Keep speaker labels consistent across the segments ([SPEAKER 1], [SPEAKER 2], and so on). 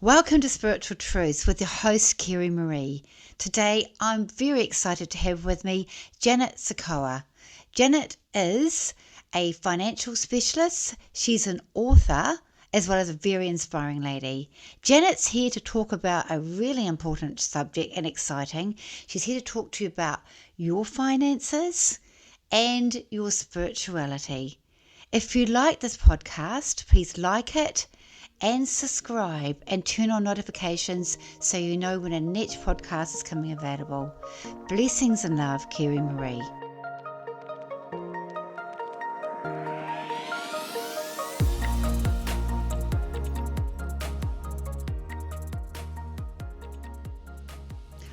[SPEAKER 1] Welcome to Spiritual Truths with your host, Kerry-Marie. Today, I'm very excited to have with me Janet Xuccoa. Janet is a financial specialist. She's an author, as well as a very inspiring lady. Janet's here to talk about a really important subject and exciting. She's here to talk to you about your finances and your spirituality. If you like this podcast, please like it and subscribe and turn on notifications so you know when a next podcast is coming available. Blessings and love, Kerry-Marie.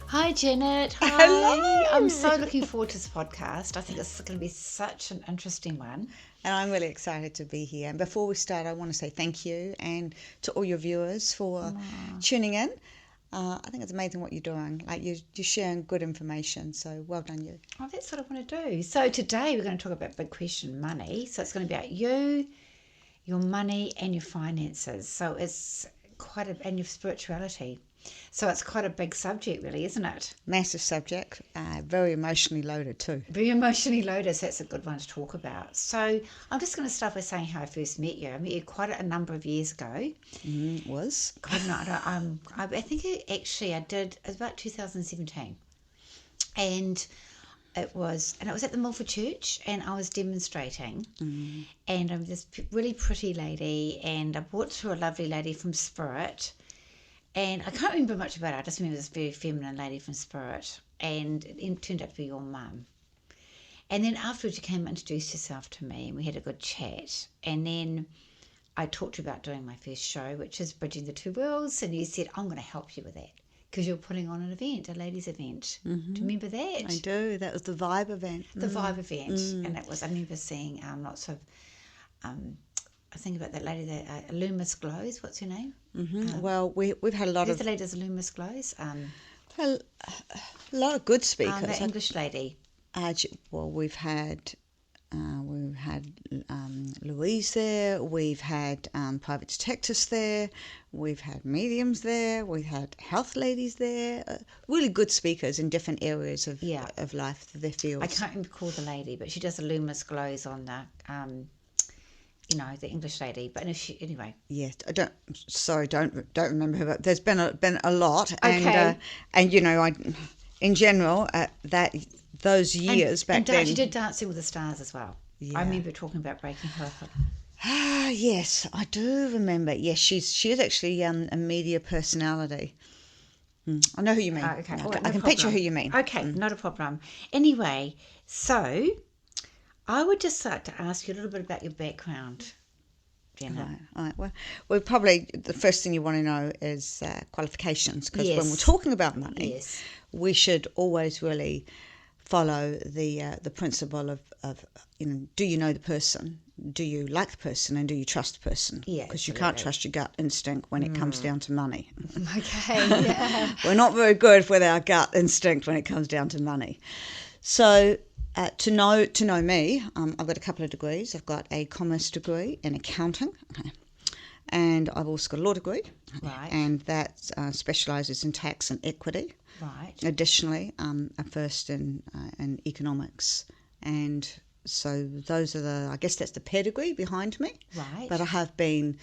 [SPEAKER 1] Hi, Janet. Hi.
[SPEAKER 2] Hello.
[SPEAKER 1] I'm so looking forward to this podcast. I think this is going to be such an interesting one.
[SPEAKER 2] And I'm really excited to be here. And before we start, I want to say thank you and to all your viewers for tuning in. I think it's amazing what you're doing. Like you're sharing good information. So well done, you.
[SPEAKER 1] Oh, that's what I want to do. So today we're going to talk about big question, money. So it's going to be about you, your money, and your finances. So it's and your spirituality. So it's quite a big subject, really, isn't it?
[SPEAKER 2] Massive subject, very emotionally loaded too.
[SPEAKER 1] Very emotionally loaded, so that's a good one to talk about. So I'm just going to start by saying how I first met you. I met you quite a number of years ago.
[SPEAKER 2] Was?
[SPEAKER 1] I think I did, it was about 2017. And it was at the Milford Church, and I was demonstrating. And I'm this really pretty lady, and I brought through a lovely lady from Spirit. And I can't remember much about her. I just remember this very feminine lady from Spirit. And it turned out to be your mum. And then afterwards you came and introduced yourself to me, and we had a good chat. And then I talked to you about doing my first show, which is Bridging the Two Worlds. And you said, I'm going to help you with that, because you're putting on an event, a ladies' event. Do you remember that?
[SPEAKER 2] I do. That was the Vibe event.
[SPEAKER 1] The Vibe event. And it was, I remember seeing lots of... I think about that lady, that Loomis Glows. What's her name?
[SPEAKER 2] Well, we've had a lot
[SPEAKER 1] Who's the lady that's Loomis Glows?
[SPEAKER 2] a lot of good speakers.
[SPEAKER 1] The English lady.
[SPEAKER 2] Well, we've had Louise there. We've had private detectives there. We've had mediums there. We've had health ladies there. Really good speakers in different areas of life, their fields.
[SPEAKER 1] I can't recall the lady, but she does the Loomis Glows on the the English lady. But anyway.
[SPEAKER 2] Yes, I don't remember her. But there's been a lot,
[SPEAKER 1] Okay.
[SPEAKER 2] and in general, those years back then.
[SPEAKER 1] She did Dancing with the Stars as well.
[SPEAKER 2] Yeah.
[SPEAKER 1] I remember talking about breaking her.
[SPEAKER 2] Ah, yes, I do remember. Yes, she is actually a media personality. I know who you mean.
[SPEAKER 1] Okay,
[SPEAKER 2] I can picture who you mean.
[SPEAKER 1] Okay, not a problem. Anyway, so I would just like to ask you a little bit about your background, Janet.
[SPEAKER 2] Right. Well, probably the first thing you want to know is qualifications, because when we're talking about money, we should always really follow the principle of do you know the person, do you like the person, and do you trust the person?
[SPEAKER 1] Yeah,
[SPEAKER 2] because you can't trust your gut instinct when it comes down to money.
[SPEAKER 1] Okay, yeah.
[SPEAKER 2] We're not very good with our gut instinct when it comes down to money. So to know me, I've got a couple of degrees. I've got a commerce degree in accounting, and I've also got a law degree,
[SPEAKER 1] right,
[SPEAKER 2] and that specialises in tax and equity.
[SPEAKER 1] Right.
[SPEAKER 2] Additionally, a first in economics, and so those are I guess that's the pedigree behind me.
[SPEAKER 1] Right.
[SPEAKER 2] But I have been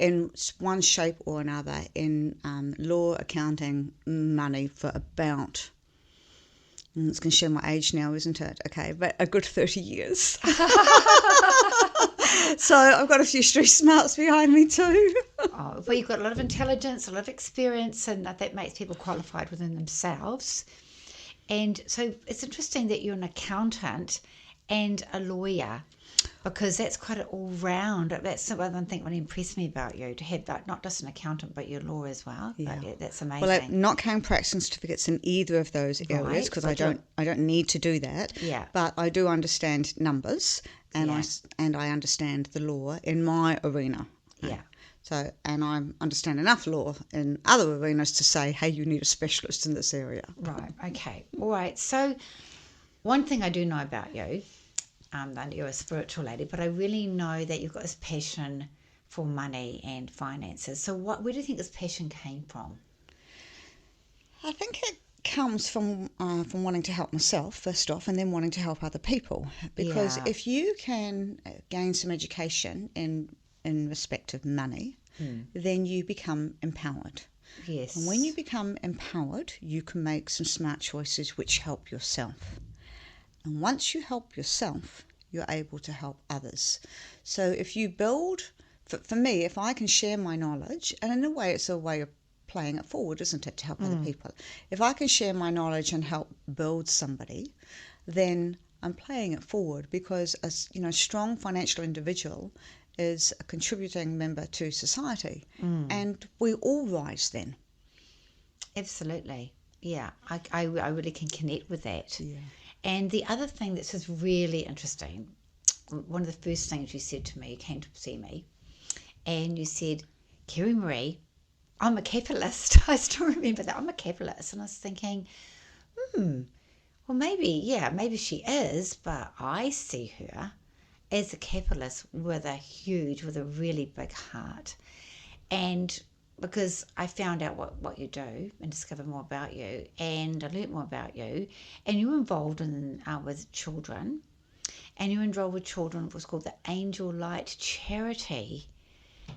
[SPEAKER 2] in one shape or another in law, accounting, money for about... It's going to show my age now, isn't it? Okay, but a good 30 years. So I've got a few street smarts behind me too.
[SPEAKER 1] Well, you've got a lot of intelligence, a lot of experience, and that makes people qualified within themselves. And so it's interesting that you're an accountant and a lawyer, because that's quite an all-round. That's the one thing that impressed me about you, to have that, not just an accountant but your law as well. Yeah. But that's amazing.
[SPEAKER 2] Well, I'm not carrying practicing certificates in either of those areas, because I don't need to do that.
[SPEAKER 1] Yeah.
[SPEAKER 2] But I do understand numbers, and I understand the law in my arena.
[SPEAKER 1] Yeah.
[SPEAKER 2] So, and I understand enough law in other arenas to say, hey, you need a specialist in this area.
[SPEAKER 1] Right. Okay. All right. So one thing I do know about you, that you're a spiritual lady, but I really know that you've got this passion for money and finances. So where do you think this passion came from?
[SPEAKER 2] I think it comes from wanting to help myself first off, and then wanting to help other people. Because if you can gain some education in respect of money, then you become empowered.
[SPEAKER 1] Yes.
[SPEAKER 2] And when you become empowered, you can make some smart choices which help yourself. And once you help yourself, you're able to help others. So if you build, for me, if I can share my knowledge, and in a way it's a way of playing it forward, isn't it, to help other people. If I can share my knowledge and help build somebody, then I'm playing it forward, because a strong financial individual is a contributing member to society, and we all rise then.
[SPEAKER 1] Absolutely. Yeah, I really can connect with that.
[SPEAKER 2] Yeah.
[SPEAKER 1] And the other thing that's just really interesting, one of the first things you said to me, you came to see me, and you said, Kerry-Marie, I'm a capitalist. I still remember that. I'm a capitalist. And I was thinking, well, maybe she is, but I see her as a capitalist with a really big heart. And because I found out what you do and discovered more about you, and I learnt more about you, and you're involved with children, and you're involved with children, what's called the Angel Light Charity,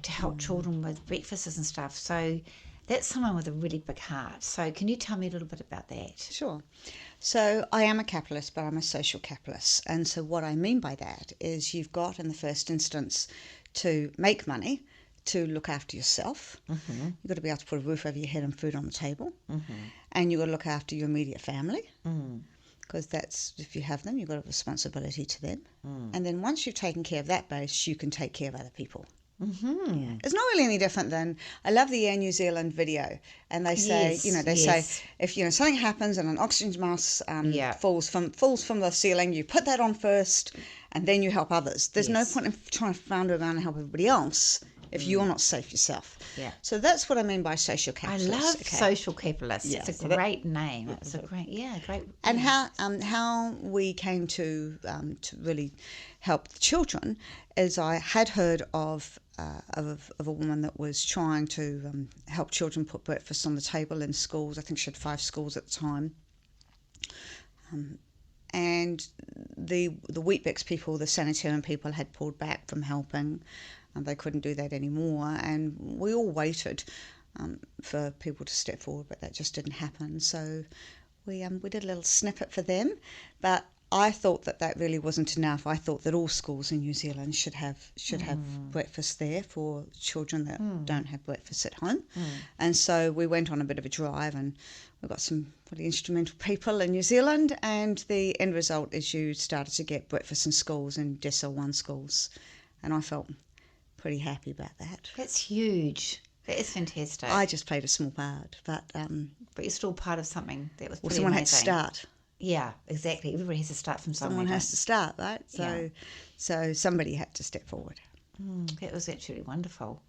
[SPEAKER 1] to help children with breakfasts and stuff. So that's someone with a really big heart. So can you tell me a little bit about that?
[SPEAKER 2] Sure. So I am a capitalist, but I'm a social capitalist. And so what I mean by that is you've got, in the first instance, to make money, to look after yourself. You've got to be able to put a roof over your head and food on the table. And you've got to look after your immediate family, because that's, if you have them, you've got a responsibility to them. And then once you've taken care of that base, you can take care of other people. It's not really any different than, I love the Air New Zealand video, and they say, say, if something happens and an oxygen mask falls from the ceiling, you put that on first, and then you help others. There's no point in trying to flounder around and help everybody else if you're not safe yourself. So that's what I mean by social capitalist.
[SPEAKER 1] I love social capitalist. Yeah, it's a great name. It's a great.
[SPEAKER 2] And how we came to really help the children is, I had heard of a woman that was trying to help children put breakfast on the table in schools. I think she had 5 schools at the time. And the Weet-Bix people, the sanitarian people, had pulled back from helping, and they couldn't do that anymore. And we all waited for people to step forward, but that just didn't happen. So we did a little snippet for them, but I thought that really wasn't enough. I thought that all schools in New Zealand should have breakfast there for children that don't have breakfast at home. And so we went on a bit of a drive, and we got some really instrumental people in New Zealand, and the end result is you started to get breakfast in schools, in Decile 1 schools, and I felt pretty happy about that.
[SPEAKER 1] That's huge. That is fantastic.
[SPEAKER 2] I just played a small part, but
[SPEAKER 1] you're still part of something that was pretty
[SPEAKER 2] someone
[SPEAKER 1] amazing.
[SPEAKER 2] Had to start.
[SPEAKER 1] Yeah, exactly. Everybody has to start from somewhere.
[SPEAKER 2] Someone has to start, right? So somebody had to step forward.
[SPEAKER 1] That was actually wonderful.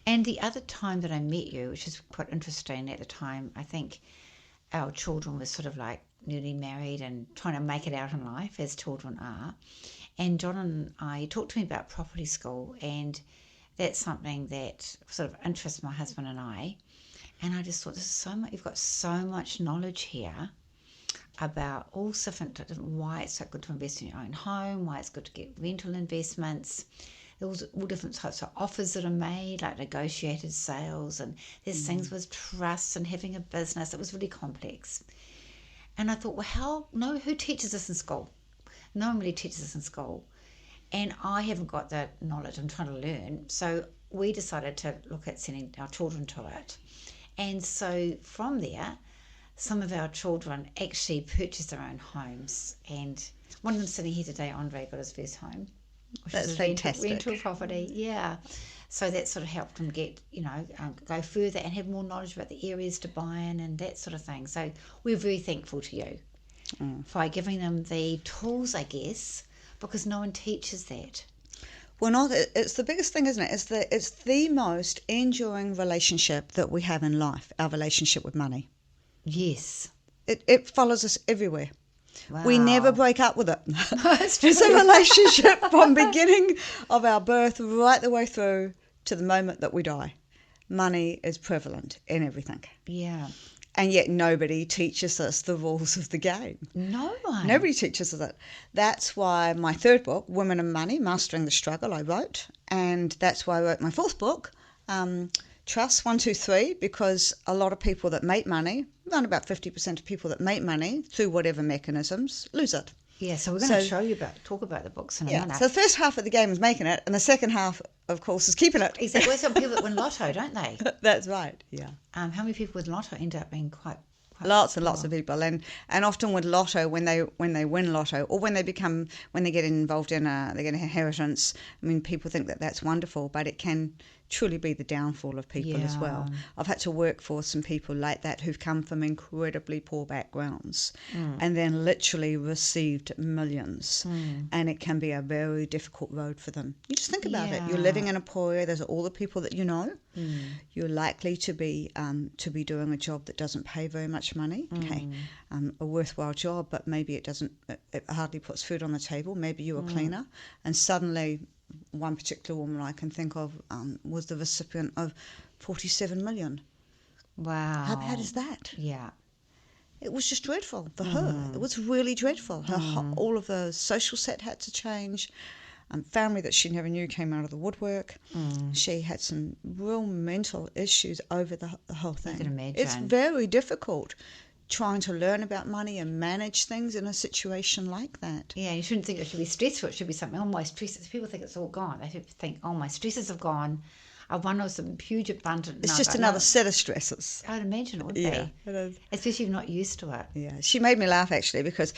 [SPEAKER 1] And the other time that I met you, which is quite interesting at the time, I think our children were sort of like newly married and trying to make it out in life, as children are. And John and I talked to me about property school, and that's something that sort of interests my husband and I. And I just thought, this is so much. You've got so much knowledge here about all different why it's so good to invest in your own home, why it's good to get rental investments. There's all different types of offers that are made, like negotiated sales, and there's things with trusts and having a business. It was really complex. And I thought, well, who teaches this in school? No one really teaches this in school. And I haven't got that knowledge. I'm trying to learn. So we decided to look at sending our children to it. And so from there, some of our children actually purchased their own homes. And one of them sitting here today, Andre, got his first home.
[SPEAKER 2] That's fantastic.
[SPEAKER 1] Rental property, yeah. So that sort of helped them get, go further and have more knowledge about the areas to buy in and that sort of thing. So we're very thankful to you for giving them the tools, I guess, because no one teaches that.
[SPEAKER 2] Well, it's the biggest thing, isn't it? It's the most enduring relationship that we have in life, our relationship with money.
[SPEAKER 1] Yes.
[SPEAKER 2] It follows us everywhere.
[SPEAKER 1] Wow.
[SPEAKER 2] We never break up with it. It's a relationship from beginning of our birth right the way through to the moment that we die, money is prevalent in everything.
[SPEAKER 1] Yeah.
[SPEAKER 2] And yet nobody teaches us the rules of the game.
[SPEAKER 1] No one.
[SPEAKER 2] Nobody teaches us it. That's why my third book, Women and Money, Mastering the Struggle, I wrote. And that's why I wrote my fourth book, Trust 1, 2, 3, because a lot of people that make money, around about 50% of people that make money through whatever mechanisms, lose it.
[SPEAKER 1] Yeah, so we're going to talk about the books in a minute.
[SPEAKER 2] So the first half of the game is making it, and the second half, of course, is keeping it.
[SPEAKER 1] Exactly. There's some people that win lotto, don't they?
[SPEAKER 2] That's right, yeah.
[SPEAKER 1] How many people with lotto end up being quite
[SPEAKER 2] lots and lots of people, and often with lotto, when they win lotto, or when they get involved in they get an inheritance. I mean, people think that that's wonderful, but it can truly be the downfall of people as well. I've had to work for some people like that who've come from incredibly poor backgrounds and then literally received millions, and it can be a very difficult road for them. You just think about it. You're living in a poor area. There's all the people that you know. You're likely to be doing a job that doesn't pay very much money. Okay, a worthwhile job, but maybe it hardly puts food on the table. Maybe you're a cleaner, and suddenly one particular woman I can think of was the recipient of 47 million.
[SPEAKER 1] Wow.
[SPEAKER 2] How bad is that?
[SPEAKER 1] Yeah.
[SPEAKER 2] It was just dreadful for her. It was really dreadful. All of the social set had to change. Family that she never knew came out of the woodwork. She had some real mental issues over the whole thing.
[SPEAKER 1] I can imagine.
[SPEAKER 2] It's very difficult trying to learn about money and manage things in a situation like that.
[SPEAKER 1] Yeah, you shouldn't think it should be stressful. It should be something, oh, my stresses. People think it's all gone. They think, oh, my stresses have gone. I've won some huge abundant.
[SPEAKER 2] It's just another set of stresses.
[SPEAKER 1] I'd imagine it would be.
[SPEAKER 2] It is.
[SPEAKER 1] Especially if you're not used to it.
[SPEAKER 2] Yeah, she made me laugh actually, because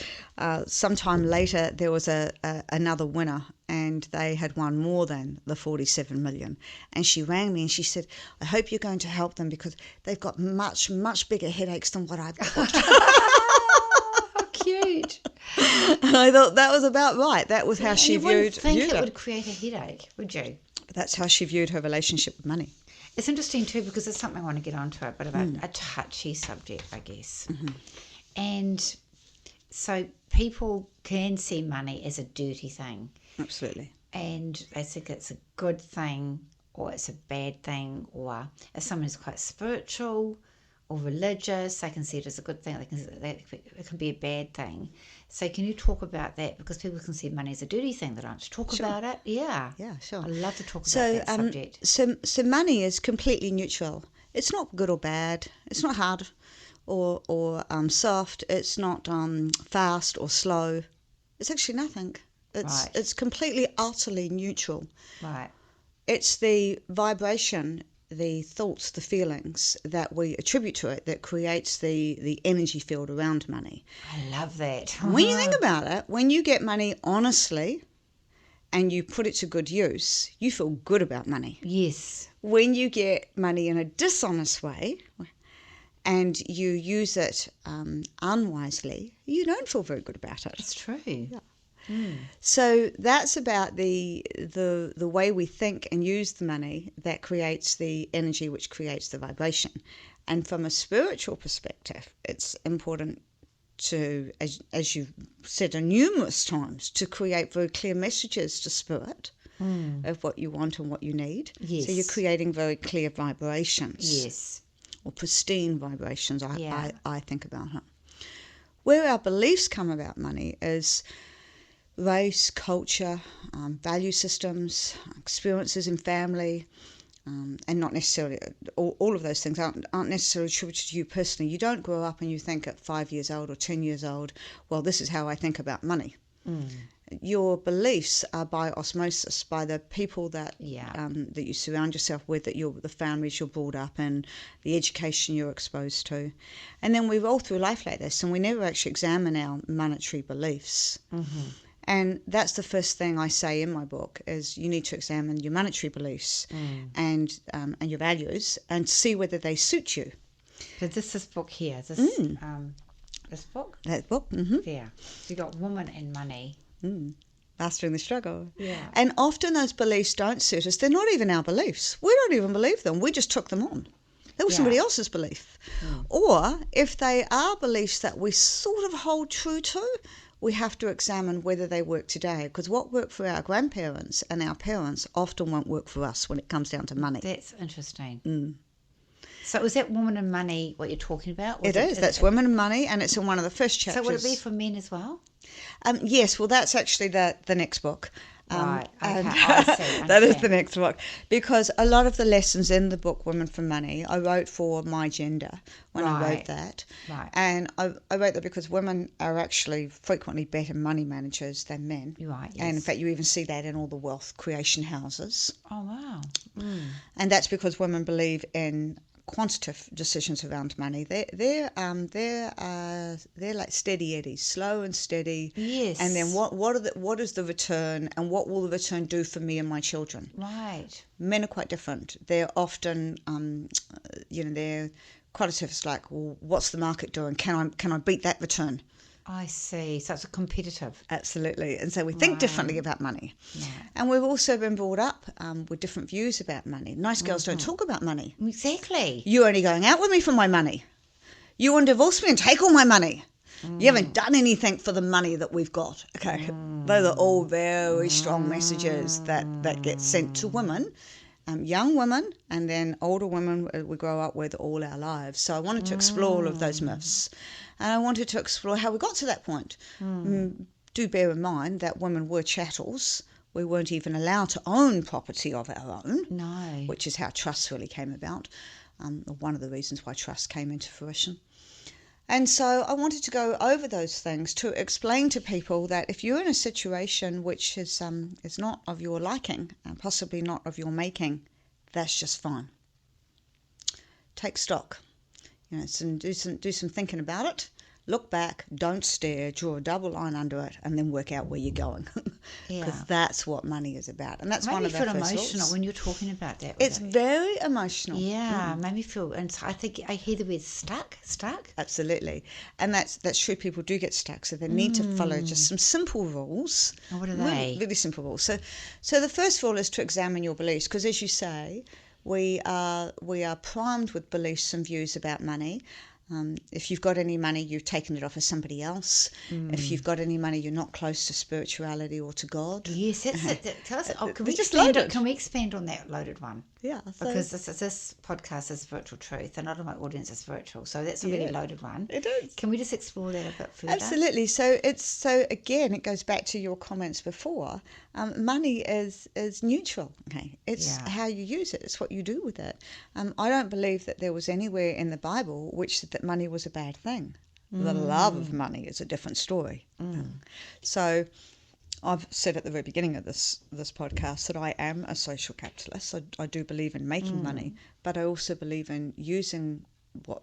[SPEAKER 2] sometime later there was another winner, and they had won more than the 47 million. And she rang me and she said, I hope you're going to help them because they've got much, much bigger headaches than what I've got.
[SPEAKER 1] How cute.
[SPEAKER 2] And I thought that was about right. That was how she viewed it.
[SPEAKER 1] You wouldn't think it would create a headache, would you?
[SPEAKER 2] That's how she viewed her relationship with money.
[SPEAKER 1] It's interesting too, because it's something I want to get onto, a bit about a touchy subject, I guess. And so people can see money as a dirty thing.
[SPEAKER 2] Absolutely.
[SPEAKER 1] And they think it's a good thing or it's a bad thing, or if someone is quite spiritual or religious, they can see it as a good thing. They can see that it can be a bad thing. So can you talk about that? Because people can see money as a dirty thing. They don't talk about it. Yeah,
[SPEAKER 2] sure.
[SPEAKER 1] I love to talk about that subject.
[SPEAKER 2] So money is completely neutral. It's not good or bad. It's not hard or soft. It's not fast or slow. It's actually nothing. It's completely, utterly neutral.
[SPEAKER 1] Right.
[SPEAKER 2] It's the vibration, the thoughts, the feelings that we attribute to it that creates the energy field around money.
[SPEAKER 1] I love that.
[SPEAKER 2] When you think about it, when you get money honestly and you put it to good use, you feel good about money.
[SPEAKER 1] Yes.
[SPEAKER 2] When you get money in a dishonest way and you use it unwisely, you don't feel very good about it.
[SPEAKER 1] It's true.
[SPEAKER 2] Yeah. So that's about the way we think and use the money that creates the energy, which creates the vibration. And from a spiritual perspective, it's important to, as you've said numerous times, to create very clear messages to spirit of what you want and what you need.
[SPEAKER 1] Yes.
[SPEAKER 2] So you're creating very clear vibrations.
[SPEAKER 1] Yes.
[SPEAKER 2] Or pristine vibrations, I think about it. Where our beliefs come about money is race, culture, value systems, experiences in family, and not necessarily all of those things aren't necessarily attributed to you personally. You don't grow up and you think at 5 years old or 10 years old, well, this is how I think about money. Your beliefs are by osmosis, by the people that that you surround yourself with, the families you're brought up in, the education you're exposed to. And then we roll through life like this and we never actually examine our monetary beliefs. And that's the first thing I say in my book is you need to examine your monetary beliefs and your values and see whether they suit you.
[SPEAKER 1] So this book here, this book?
[SPEAKER 2] That book?
[SPEAKER 1] Yeah. So you got Woman and Money.
[SPEAKER 2] Mastering the Struggle.
[SPEAKER 1] Yeah.
[SPEAKER 2] And often those beliefs don't suit us. They're not even our beliefs. We don't even believe them. We just took them on. They were somebody else's belief. Or if they are beliefs that we sort of hold true to, we have to examine whether they work today, because what worked for our grandparents and our parents often won't work for us when it comes down to money.
[SPEAKER 1] That's interesting. So is that Woman and Money what you're talking about?
[SPEAKER 2] It is. That's Women and Money, and it's in one of the first chapters.
[SPEAKER 1] So would it be for men as well?
[SPEAKER 2] Yes, well, that's actually the next book.
[SPEAKER 1] Right, okay, I see.
[SPEAKER 2] That is the next book. Because a lot of the lessons in the book Women for Money, I wrote for my gender when I wrote that.
[SPEAKER 1] Right.
[SPEAKER 2] And I wrote that because women are actually frequently better money managers than men.
[SPEAKER 1] Right, yes.
[SPEAKER 2] And in fact, you even see that in all the wealth creation houses.
[SPEAKER 1] Oh, wow.
[SPEAKER 2] And that's because women believe in quantitative decisions around money. They're like steady eddies, slow and steady.
[SPEAKER 1] Yes.
[SPEAKER 2] And then what is the return, and what will the return do for me and my children?
[SPEAKER 1] Right.
[SPEAKER 2] Men are quite different. They're often they're quantitative, like, well, what's the market doing? Can I beat that return?
[SPEAKER 1] I see. So it's a competitive.
[SPEAKER 2] Absolutely. And so we think differently about money.
[SPEAKER 1] Right.
[SPEAKER 2] And we've also been brought up with different views about money. Nice girls don't talk about money.
[SPEAKER 1] Exactly.
[SPEAKER 2] You're only going out with me for my money. You want to divorce me and take all my money. You haven't done anything for the money that we've got. Okay. Those are all very strong messages that get sent to women. Young women and then older women we grow up with all our lives. So I wanted to explore all of those myths, and I wanted to explore how we got to that point. Do bear in mind that women were chattels. We weren't even allowed to own property of our own.
[SPEAKER 1] No.
[SPEAKER 2] Which is how trusts really came about. One of the reasons why trusts came into fruition. And so I wanted to go over those things to explain to people that if you're in a situation which is not of your liking and possibly not of your making, that's just fine. Take stock, do some thinking about it. Look back, don't stare, draw a double line under it, and then work out where you're going. Because that's what money is about. And that's one of our first
[SPEAKER 1] rules. Made me feel emotional when you're talking about that.
[SPEAKER 2] It's very emotional.
[SPEAKER 1] Yeah, made me feel, and I think I hear the word stuck.
[SPEAKER 2] Absolutely. And that's true. People do get stuck, so they need to follow just some simple rules.
[SPEAKER 1] Oh, what are they?
[SPEAKER 2] Really simple rules. So the first rule is to examine your beliefs, because as you say, we are primed with beliefs and views about money. If you've got any money, you've taken it off of somebody else. If you've got any money, you're not close to spirituality or to God.
[SPEAKER 1] Yes, that's it. Tell us. Can we expand on that loaded one?
[SPEAKER 2] Yeah.
[SPEAKER 1] Because this podcast is virtual truth, and a lot of my audience is virtual, so that's a really loaded one.
[SPEAKER 2] It is.
[SPEAKER 1] Can we just explore that a bit further?
[SPEAKER 2] Absolutely. So again, it goes back to your comments before. Money is neutral. Okay, it's how you use it. It's what you do with it. I don't believe that there was anywhere in the Bible which said that money was a bad thing. The love of money is a different story. So I've said at the very beginning of this podcast that I am a social capitalist. I do believe in making money, but I also believe in using what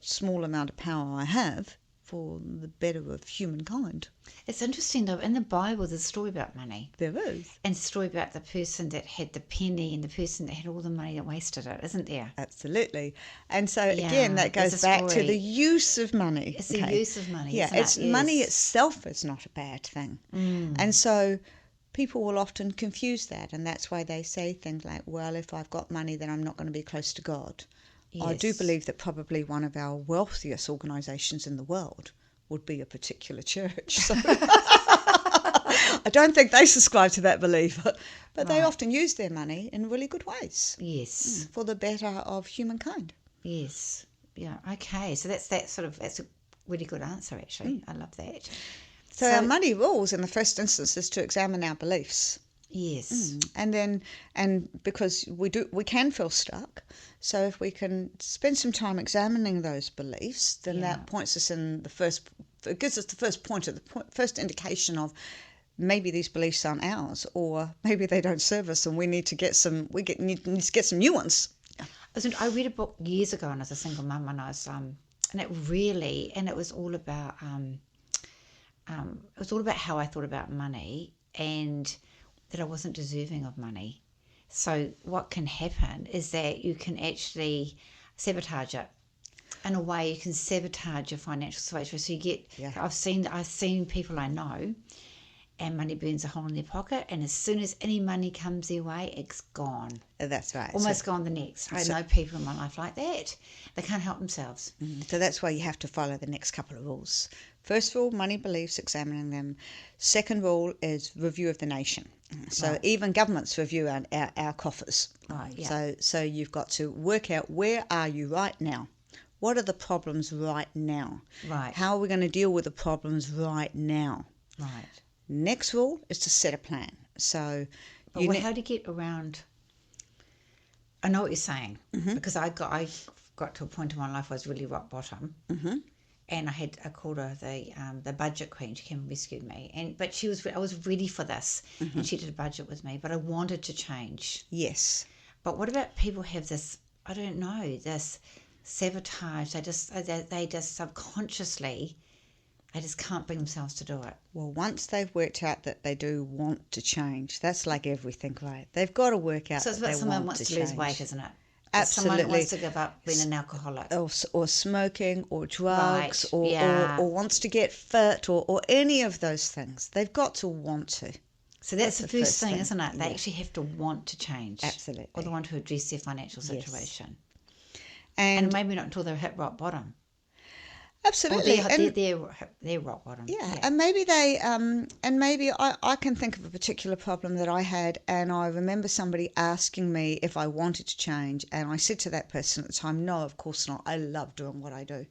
[SPEAKER 2] small amount of power I have for the better of humankind.
[SPEAKER 1] It's interesting though, in the Bible there's a story about money.
[SPEAKER 2] There is.
[SPEAKER 1] And a story about the person that had the penny and the person that had all the money that wasted it, isn't there?
[SPEAKER 2] Absolutely. And so again, that goes back to the use of money.
[SPEAKER 1] It's the use of money.
[SPEAKER 2] Yeah, money itself is not a bad thing. And so people will often confuse that, and that's why they say things like, well, if I've got money, then I'm not going to be close to God. Yes. I do believe that probably one of our wealthiest organisations in the world would be a particular church. So I don't think they subscribe to that belief, but they often use their money in really good ways.
[SPEAKER 1] Yes.
[SPEAKER 2] For the better of humankind.
[SPEAKER 1] Yes. Yeah. Okay. So that's a really good answer, actually. I love that.
[SPEAKER 2] So our money rules in the first instance is to examine our beliefs.
[SPEAKER 1] Yes.
[SPEAKER 2] And because we can feel stuck, so if we can spend some time examining those beliefs, then that points us in it gives us the first indication of maybe these beliefs aren't ours, or maybe they don't serve us, and we need to get some new ones.
[SPEAKER 1] I read a book years ago, and I was a single mum, and I was it was all about how I thought about money and that I wasn't deserving of money. So what can happen is that you can actually sabotage it. In a way, you can sabotage your financial situation. So you get, I've seen people I know, and money burns a hole in their pocket, and as soon as any money comes their way, it's gone.
[SPEAKER 2] That's right.
[SPEAKER 1] Almost gone the next. I know people in my life like that. They can't help themselves.
[SPEAKER 2] So that's why you have to follow the next couple of rules. First rule, money beliefs, examining them. Second rule is review of the nation. So even governments review our coffers.
[SPEAKER 1] Right, yeah.
[SPEAKER 2] So you've got to work out, where are you right now? What are the problems right now?
[SPEAKER 1] Right.
[SPEAKER 2] How are we going to deal with the problems right now?
[SPEAKER 1] Right.
[SPEAKER 2] Next rule is to set a plan. So,
[SPEAKER 1] how do you get around? I know what you're saying, because I got to a point in my life where I was really rock bottom, and I called her the budget queen. She came and rescued me, but I was ready for this, and she did a budget with me. But I wanted to change.
[SPEAKER 2] Yes.
[SPEAKER 1] But what about people have this? I don't know, this sabotage. They just subconsciously. They just can't bring themselves to do it.
[SPEAKER 2] Well, once they've worked out that they do want to change, that's like everything, right? They've got to work out
[SPEAKER 1] so it's
[SPEAKER 2] that
[SPEAKER 1] about
[SPEAKER 2] they
[SPEAKER 1] someone
[SPEAKER 2] want
[SPEAKER 1] wants
[SPEAKER 2] to
[SPEAKER 1] lose
[SPEAKER 2] change.
[SPEAKER 1] weight, isn't it?
[SPEAKER 2] Absolutely.
[SPEAKER 1] Someone wants to give up being an alcoholic.
[SPEAKER 2] Or smoking, or drugs,
[SPEAKER 1] Right.
[SPEAKER 2] or wants to get fit, or any of those things. They've got to want to.
[SPEAKER 1] So that's the first thing, isn't it? They
[SPEAKER 2] Yeah.
[SPEAKER 1] actually have to want to change.
[SPEAKER 2] Absolutely.
[SPEAKER 1] Or they want to address their financial situation.
[SPEAKER 2] And
[SPEAKER 1] maybe not until they've hit rock bottom.
[SPEAKER 2] absolutely.
[SPEAKER 1] They're rock bottom.
[SPEAKER 2] Yeah, and maybe I can think of a particular problem that I had, and I remember somebody asking me if I wanted to change, and I said to that person at the time, no, of course not. I love doing what I do.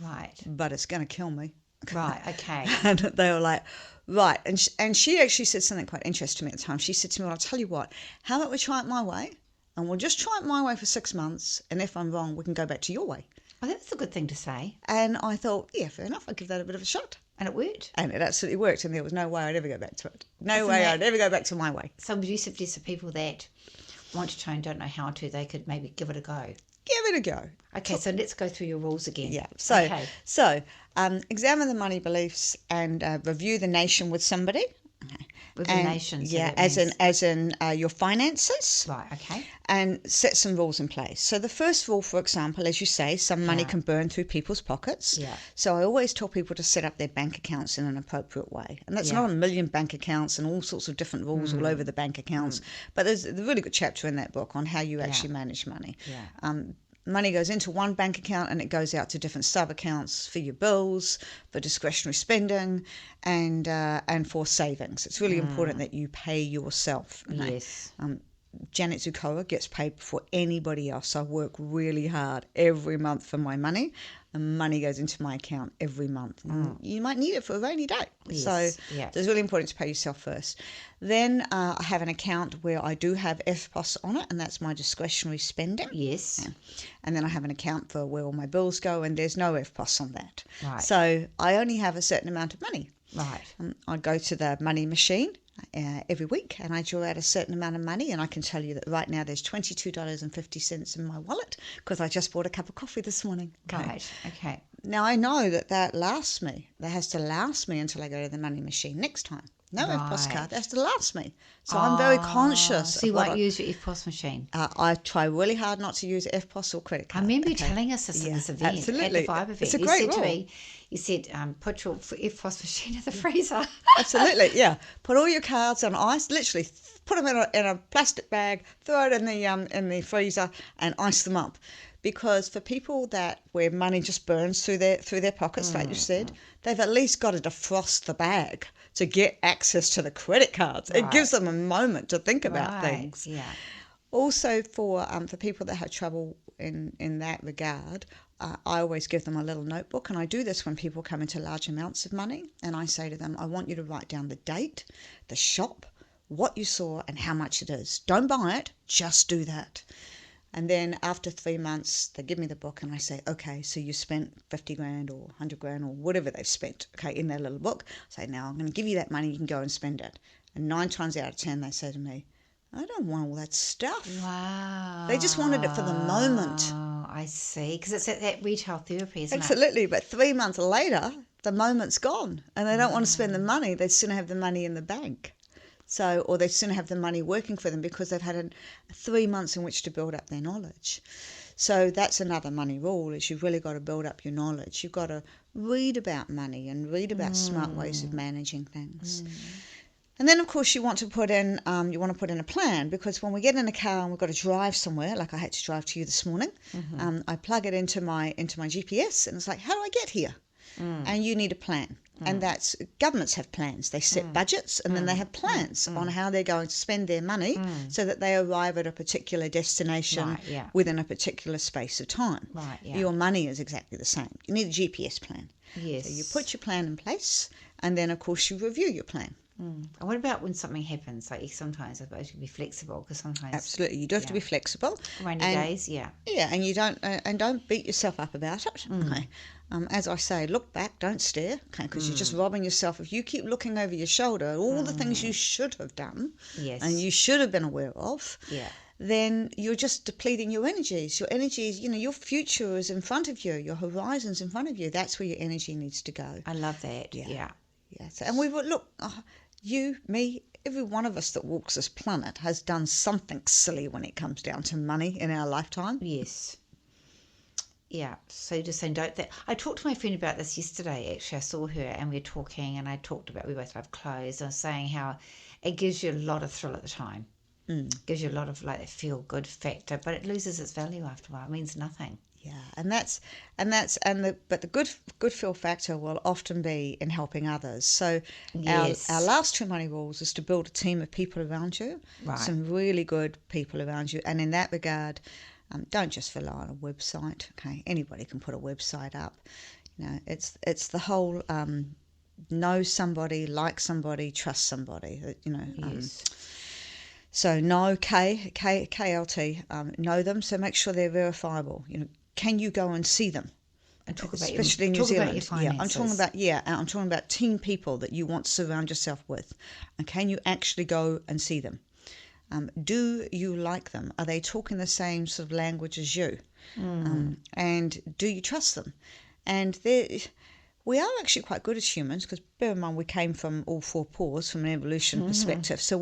[SPEAKER 1] Right.
[SPEAKER 2] But it's going to kill me.
[SPEAKER 1] Right, okay.
[SPEAKER 2] And they were like, right. And she actually said something quite interesting to me at the time. She said to me, well, I'll tell you what, how about we try it my way, and we'll just try it my way for 6 months, and if I'm wrong, we can go back to your way.
[SPEAKER 1] Oh, that's a good thing to say.
[SPEAKER 2] And I thought, yeah, fair enough. I'll give that a bit of a shot.
[SPEAKER 1] And it worked.
[SPEAKER 2] And it absolutely worked. And there was no way I'd ever go back to it. I'd ever go back to my way.
[SPEAKER 1] So would you suggest that people that want to change, don't know how to, they could maybe give it a go?
[SPEAKER 2] Give it a go.
[SPEAKER 1] Okay, so let's go through your rules again.
[SPEAKER 2] Yeah. So examine the money beliefs and review the nation with somebody.
[SPEAKER 1] With the nation. So
[SPEAKER 2] yeah, as in your finances.
[SPEAKER 1] Right, okay.
[SPEAKER 2] And set some rules in place. So the first rule, for example, as you say, some money can burn through people's pockets.
[SPEAKER 1] Yeah.
[SPEAKER 2] So I always tell people to set up their bank accounts in an appropriate way. And that's not a million bank accounts and all sorts of different rules all over the bank accounts. But there's a really good chapter in that book on how you actually manage money.
[SPEAKER 1] Yeah.
[SPEAKER 2] Money goes into one bank account and it goes out to different sub-accounts for your bills, for discretionary spending, and for savings. It's really important that you pay yourself.
[SPEAKER 1] Yes.
[SPEAKER 2] Janet Xuccoa gets paid before anybody else. I work really hard every month for my money, and money goes into my account every month. You might need it for a rainy day.
[SPEAKER 1] Yes.
[SPEAKER 2] So it's really important to pay yourself first. Then I have an account where I do have FPOS on it, and that's my discretionary spending.
[SPEAKER 1] Yes.
[SPEAKER 2] And then I have an account for where all my bills go, and there's no FPOS on that.
[SPEAKER 1] Right.
[SPEAKER 2] So I only have a certain amount of money.
[SPEAKER 1] Right.
[SPEAKER 2] I go to the money machine every week and I draw out a certain amount of money, and I can tell you that right now there's $22.50 in my wallet because I just bought a cup of coffee this morning.
[SPEAKER 1] Right, okay.
[SPEAKER 2] Now I know that lasts me. That has to last me until I go to the money machine next time. No FPOS card, that has to last me. So I'm very conscious.
[SPEAKER 1] So you won't use your FPOS machine?
[SPEAKER 2] I try really hard not to use FPOS or credit card.
[SPEAKER 1] I remember you telling us this at this event,
[SPEAKER 2] absolutely.
[SPEAKER 1] at the Vibe event.
[SPEAKER 2] It's a great rule.
[SPEAKER 1] To me, you said, put your FPOS machine in the freezer.
[SPEAKER 2] Absolutely, yeah. Put all your cards on ice. Literally, put them in a plastic bag. Throw it in the freezer and ice them up. Because for people where money just burns through their pockets, like you said, they've at least got to defrost the bag to get access to the credit cards. Right. It gives them a moment to think about things.
[SPEAKER 1] Yeah.
[SPEAKER 2] Also, for people that have trouble in that regard, I always give them a little notebook, and I do this when people come into large amounts of money, and I say to them, I want you to write down the date, the shop, what you saw, and how much it is. Don't buy it, just do that. And then after 3 months, they give me the book and I say, okay, so you spent 50 grand or 100 grand or whatever they've spent, okay, in their little book. I say, now I'm going to give you that money, you can go and spend it. And 9 times out of 10, they say to me, I don't want all that stuff.
[SPEAKER 1] Wow.
[SPEAKER 2] They just wanted it for the moment.
[SPEAKER 1] Oh, I see. Because it's that retail therapy, isn't
[SPEAKER 2] Absolutely. But 3 months later, the moment's gone and they don't want to spend the money. They'd sooner have the money in the bank. Or they'd sooner have the money working for them because they've had 3 months in which to build up their knowledge. So that's another money rule, is you've really got to build up your knowledge. You've got to read about money and read about smart ways of managing things. And then, of course, you want to put in a plan, because when we get in a car and we've got to drive somewhere, like I had to drive to you this morning, I plug it into my GPS, and it's like, how do I get here? And you need a plan. And that's, governments have plans. They set budgets, and then they have plans on how they're going to spend their money so that they arrive at a particular destination within a particular space of time.
[SPEAKER 1] Right, yeah.
[SPEAKER 2] Your money is exactly the same. You need a GPS plan.
[SPEAKER 1] Yes.
[SPEAKER 2] So you put your plan in place, and then, of course, you review your plan.
[SPEAKER 1] And what about when something happens? Like, sometimes I suppose you can be flexible, because sometimes
[SPEAKER 2] Absolutely, you do have to be flexible.
[SPEAKER 1] Rainy days, yeah,
[SPEAKER 2] and you don't beat yourself up about it. Okay, as I say, look back, don't stare. Okay, because you're just robbing yourself. If you keep looking over your shoulder, all the things you should have done, and you should have been aware of, then you're just depleting your energies. Your energies, your future is in front of you. Your horizon's in front of you. That's where your energy needs to go.
[SPEAKER 1] I love that. Yeah.
[SPEAKER 2] So, and we would look. You, me, every one of us that walks this planet has done something silly when it comes down to money in our lifetime.
[SPEAKER 1] Yes. Yeah. So just saying, don't that. I talked to my friend about this yesterday. Actually, I saw her and we were talking, and I talked about, we both love clothes. I was saying how it gives you a lot of thrill at the time. Gives you a lot of like feel good factor, but it loses its value after a while. It means nothing.
[SPEAKER 2] Yeah, but the good feel factor will often be in helping others. So our last two money rules is to build a team of people around you, some really good people around you, and in that regard, don't just rely on a website. Okay, anybody can put a website up. It's the whole know somebody, like somebody, trust somebody. So know KLT, know them. So make sure they're verifiable. Can you go and see them?
[SPEAKER 1] And talk about
[SPEAKER 2] especially in New Zealand.
[SPEAKER 1] About your finances.
[SPEAKER 2] I'm talking about team people that you want to surround yourself with. And can you actually go and see them? Do you like them? Are they talking the same sort of language as you? And do you trust them? And we are actually quite good as humans, because bear in mind we came from all four paws from an evolution perspective. So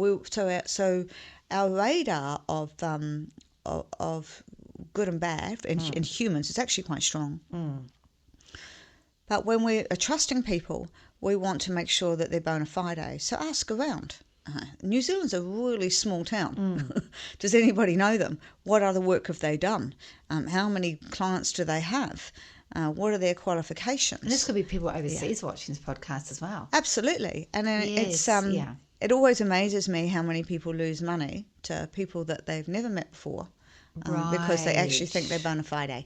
[SPEAKER 2] our radar of good and bad in humans is actually quite strong. But when we are trusting people, we want to make sure that they're bona fide. So ask around. New Zealand's a really small town. Does anybody know them? What other work have they done? How many clients do they have? What are their qualifications?
[SPEAKER 1] And this could be people overseas watching this podcast as well.
[SPEAKER 2] Absolutely. And it always amazes me how many people lose money to people that they've never met before, because they actually think they're bona fide.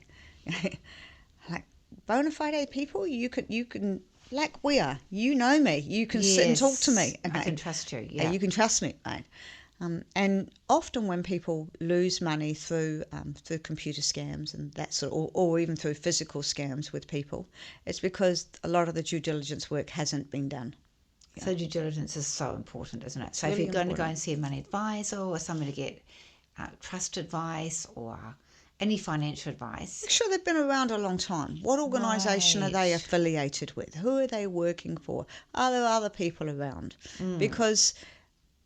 [SPEAKER 2] Like bona fide people, you can like we are. You know me. You can sit and talk to me. Okay?
[SPEAKER 1] I can trust you. Yeah.
[SPEAKER 2] You can trust me, right? And often when people lose money through computer scams and that sort of, or even through physical scams with people, it's because a lot of the due diligence work hasn't been done.
[SPEAKER 1] Yeah. So due diligence is so important, isn't it? So really if you're going to go and see a money advisor or someone to get trust advice or any financial advice,
[SPEAKER 2] make sure they've been around a long time. What organisation are they affiliated with? Who are they working for? Are there other people around? Because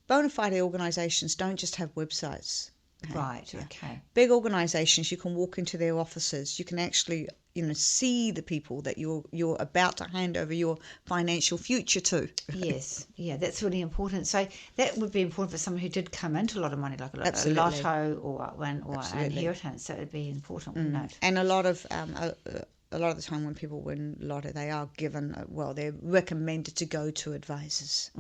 [SPEAKER 2] bona fide organisations don't just have websites.
[SPEAKER 1] Right, okay.
[SPEAKER 2] Big organisations, you can walk into their offices. You can actually, see the people that you're about to hand over your financial future to.
[SPEAKER 1] Yes, that's really important. So that would be important for someone who did come into a lot of money, like a lotto or an inheritance. So it would be important, wouldn't it?
[SPEAKER 2] And a lot of the time when people win lotto, they are given, they're recommended to go to advisors.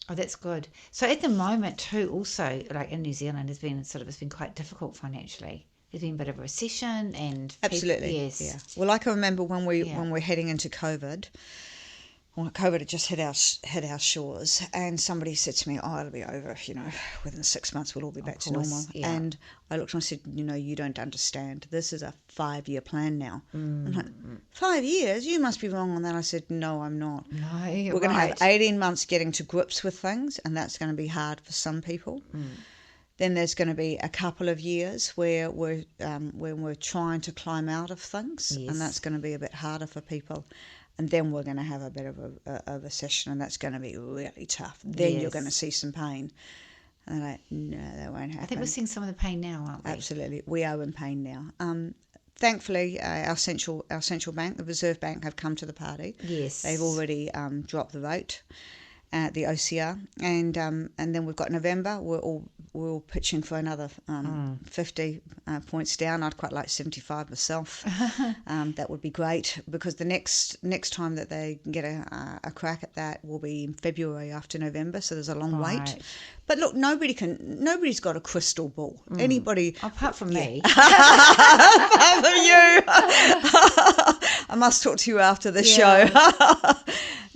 [SPEAKER 1] Oh, that's good. So at the moment too, also like in New Zealand, it's been quite difficult financially. There's been a bit of a recession and
[SPEAKER 2] absolutely,
[SPEAKER 1] yes.
[SPEAKER 2] Yeah. Well, like I remember when we're heading into COVID. Well, COVID had just hit our shores, and somebody said to me, it'll be over, within 6 months we'll all be back to normal. Yeah. And I looked and I said, you don't understand. This is a 5-year plan now. I'm like, 5 years? You must be wrong on that. I said, no, I'm not.
[SPEAKER 1] No,
[SPEAKER 2] we're going to have 18 months getting to grips with things, and that's going to be hard for some people. Then there's going to be a couple of years where we're trying to climb out of things, and that's going to be a bit harder for people. And then we're going to have a bit of a recession, and that's going to be really tough. Then you're going to see some pain. And I'm like, no, that won't happen.
[SPEAKER 1] I think we're seeing some of the pain now, aren't we?
[SPEAKER 2] Absolutely. We are in pain now. Thankfully, our central bank, the Reserve Bank, have come to the party.
[SPEAKER 1] Yes.
[SPEAKER 2] They've already dropped the rate. at the OCR, and then we've got November. We're all pitching for another 50 points down. I'd quite like 75 myself. That would be great, because the next time that they get a crack at that will be in February after November. So there's a long wait. But look, nobody's got a crystal ball. Anybody
[SPEAKER 1] apart from me.
[SPEAKER 2] Apart from you. I must talk to you after the show.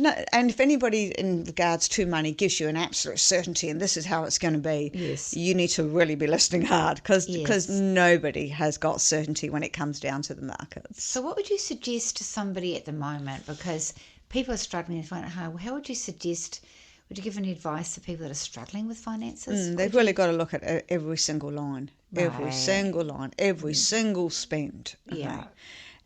[SPEAKER 2] No, and if anybody in regards to money gives you an absolute certainty and this is how it's going to be, you need to really be listening hard, because nobody has got certainty when it comes down to the markets.
[SPEAKER 1] So what would you suggest to somebody at the moment? Because people are struggling to find out how would you suggest, would you give any advice to people that are struggling with finances?
[SPEAKER 2] They've really got to look at every single line, every single spend.
[SPEAKER 1] Yeah.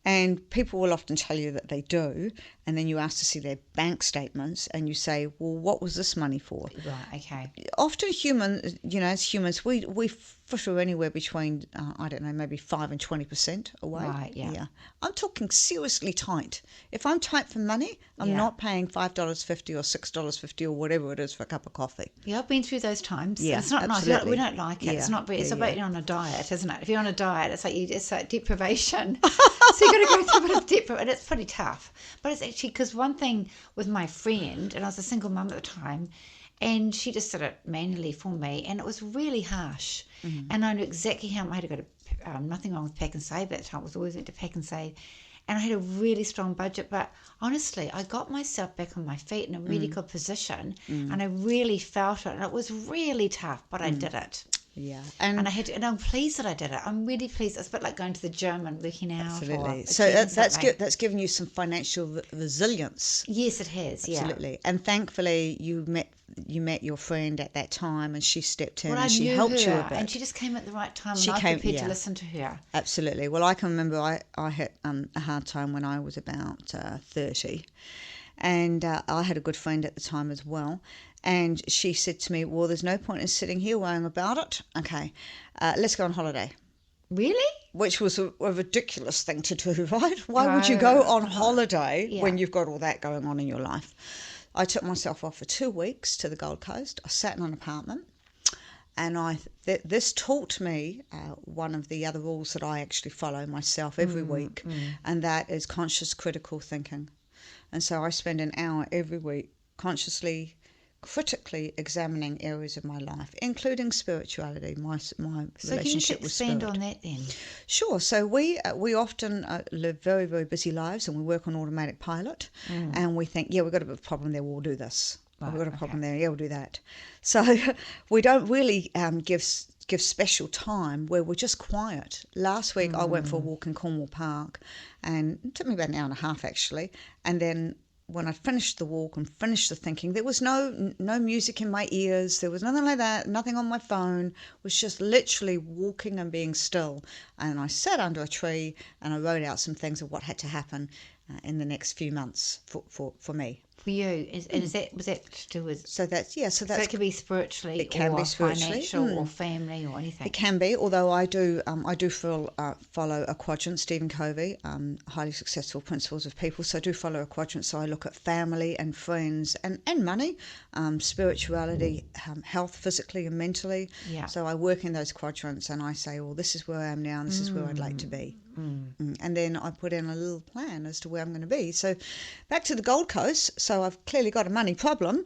[SPEAKER 2] And people will often tell you that they do, and then you ask to see their bank statements, and you say, well, what was this money for?
[SPEAKER 1] Right, okay.
[SPEAKER 2] Often as humans, we fritter anywhere between, I don't know, maybe 5 and 20% away.
[SPEAKER 1] Right, yeah.
[SPEAKER 2] I'm talking seriously tight. If I'm tight for money, I'm not paying $5.50 or $6.50 or whatever it is for a cup of coffee.
[SPEAKER 1] Yeah, I've been through those times.
[SPEAKER 2] Yeah,
[SPEAKER 1] it's not
[SPEAKER 2] absolutely.
[SPEAKER 1] nice. We don't like it.
[SPEAKER 2] Yeah,
[SPEAKER 1] it's not. It's about being on a diet, isn't it? If you're on a diet, it's like deprivation. So you've got to go through a bit of deprivation, and it's pretty tough. But it's actually, because one thing with my friend, and I was a single mum at the time, and she just did it manually for me, and it was really harsh. And I knew exactly how I had to go to, nothing wrong with Pack and Save at that time. I was always went to Pack and Save. And I had a really strong budget, but honestly, I got myself back on my feet in a really good position, and I really felt it, and it was really tough, but I did it.
[SPEAKER 2] Yeah,
[SPEAKER 1] and I had to, and I'm pleased that I did it. I'm really pleased. It's a bit like going to the gym and working out.
[SPEAKER 2] Absolutely. So that's given you some financial resilience.
[SPEAKER 1] Yes, it has.
[SPEAKER 2] Absolutely. Yeah. And thankfully, you met your friend at that time, and she stepped in
[SPEAKER 1] and
[SPEAKER 2] she helped you a bit.
[SPEAKER 1] And she just came at the right time. And I was prepared to listen to her.
[SPEAKER 2] Absolutely. Well, I can remember I had a hard time when I was about 30, and I had a good friend at the time as well. And she said to me, well, there's no point in sitting here worrying about it. Okay, let's go on holiday.
[SPEAKER 1] Really?
[SPEAKER 2] Which was a ridiculous thing to do, right? Why would you go on holiday when you've got all that going on in your life? I took myself off for 2 weeks to the Gold Coast. I sat in an apartment, and this taught me one of the other rules that I actually follow myself every week, and that is conscious critical thinking. And so I spend an hour every week consciously, critically examining areas of my life, including spirituality, my relationship with spirit.
[SPEAKER 1] So can you expand on that then?
[SPEAKER 2] Sure. So we often live very, very busy lives, and we work on automatic pilot, and we think, we've got a bit of a problem there, we'll do this. We've got a problem there, we'll do that. So we don't really give special time where we're just quiet. Last week I went for a walk in Cornwall Park, and it took me about an hour and a half actually, and then when I finished the walk and finished the thinking, there was no music in my ears. There was nothing like that, nothing on my phone. It was just literally walking and being still. And I sat under a tree and I wrote out some things of what had to happen in the next few months for me.
[SPEAKER 1] For you, was that to do with?
[SPEAKER 2] So it
[SPEAKER 1] could be spiritually,
[SPEAKER 2] it can be spiritually,
[SPEAKER 1] financial, or family, or anything.
[SPEAKER 2] It can be, although I do follow a quadrant. Stephen Covey, highly successful principles of people. So I do follow a quadrant. So I look at family and friends and money, spirituality, health, physically and mentally.
[SPEAKER 1] Yeah.
[SPEAKER 2] So I work in those quadrants, and I say, well, this is where I am now, and this is where I'd like to be. And then I put in a little plan as to where I'm going to be. So back to the Gold Coast. So I've clearly got a money problem,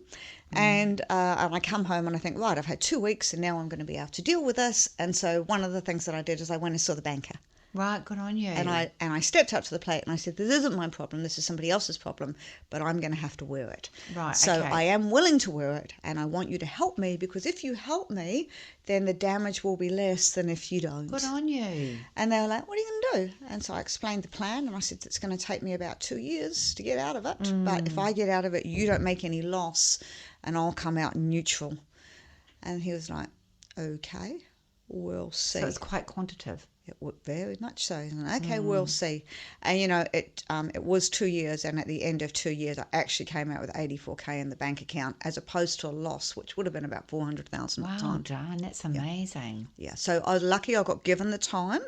[SPEAKER 2] and I come home and I think, right, I've had 2 weeks, and now I'm going to be able to deal with this. And so one of the things that I did is I went and saw the banker.
[SPEAKER 1] Right, good on you.
[SPEAKER 2] And I stepped up to the plate and I said, this isn't my problem, this is somebody else's problem, but I'm going to have to wear it.
[SPEAKER 1] Right,
[SPEAKER 2] so
[SPEAKER 1] okay.
[SPEAKER 2] I am willing to wear it, and I want you to help me, because if you help me, then the damage will be less than if you don't.
[SPEAKER 1] Good on you.
[SPEAKER 2] And they were like, what are you going to do? And so I explained the plan, and I said, it's going to take me about 2 years to get out of it. But if I get out of it, you don't make any loss, and I'll come out neutral. And he was like, okay, we'll see.
[SPEAKER 1] So it's quite quantitative.
[SPEAKER 2] It would very much so. Okay, we'll see. And it was 2 years, and at the end of 2 years, I actually came out with $84,000 in the bank account, as opposed to a loss, which would have been about $400,000 at the time.
[SPEAKER 1] Wow, darn, that's amazing.
[SPEAKER 2] Yeah. So I was lucky. I got given the time.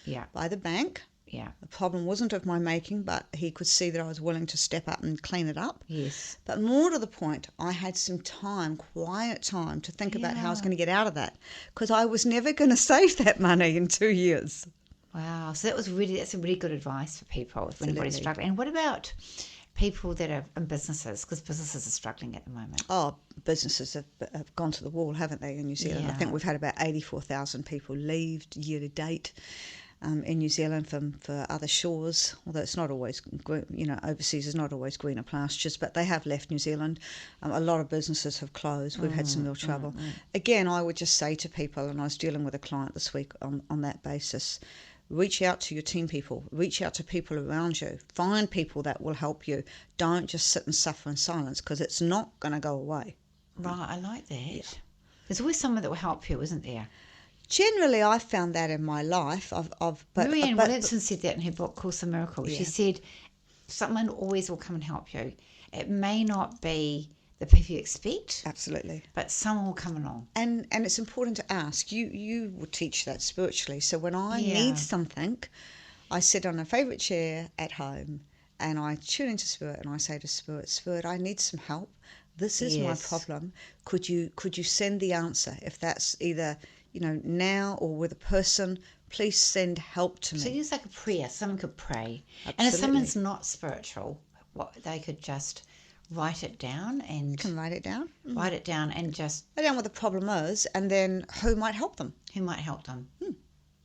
[SPEAKER 1] Yeah.
[SPEAKER 2] By the bank
[SPEAKER 1] Yeah.
[SPEAKER 2] The problem wasn't of my making, but he could see that I was willing to step up and clean it up.
[SPEAKER 1] Yes.
[SPEAKER 2] But more to the point, I had some time, quiet time, to think about how I was going to get out of that, because I was never going to save that money in 2 years.
[SPEAKER 1] Wow. So that's a really good advice for people if anybody's
[SPEAKER 2] Absolutely.
[SPEAKER 1] struggling. And what about people that are in businesses? Because businesses are struggling at the moment.
[SPEAKER 2] Oh, businesses have gone to the wall, haven't they, in New Zealand? I think we've had about 84,000 people leave year to date. In New Zealand for other shores, although it's not always, overseas is not always greener pastures, but they have left New Zealand. A lot of businesses have closed. We've had some real trouble. Again, I would just say to people, and I was dealing with a client this week on that basis, reach out to your team people, reach out to people around you, find people that will help you. Don't just sit and suffer in silence, because it's not going to go away.
[SPEAKER 1] Right, I like that. Yeah. There's always someone that will help you, isn't there?
[SPEAKER 2] Generally, I've found that in my life.
[SPEAKER 1] Marianne Williamson said that in her book, Course in Miracles.
[SPEAKER 2] Yeah.
[SPEAKER 1] She said, someone always will come and help you. It may not be the people you expect.
[SPEAKER 2] Absolutely.
[SPEAKER 1] But someone will come along.
[SPEAKER 2] And it's important to ask. You will teach that spiritually. So when I need something, I sit on a favourite chair at home and I tune into Spirit and I say to Spirit, I need some help. This is my problem. Could you send the answer? If that's either now or with a person, please send help to me.
[SPEAKER 1] So it's like a prayer. Someone could pray.
[SPEAKER 2] Absolutely.
[SPEAKER 1] And if someone's not spiritual, they could just write it down and...
[SPEAKER 2] You can write it down.
[SPEAKER 1] Write it down and just...
[SPEAKER 2] Write down what the problem is and then who might help them.
[SPEAKER 1] Who might help them.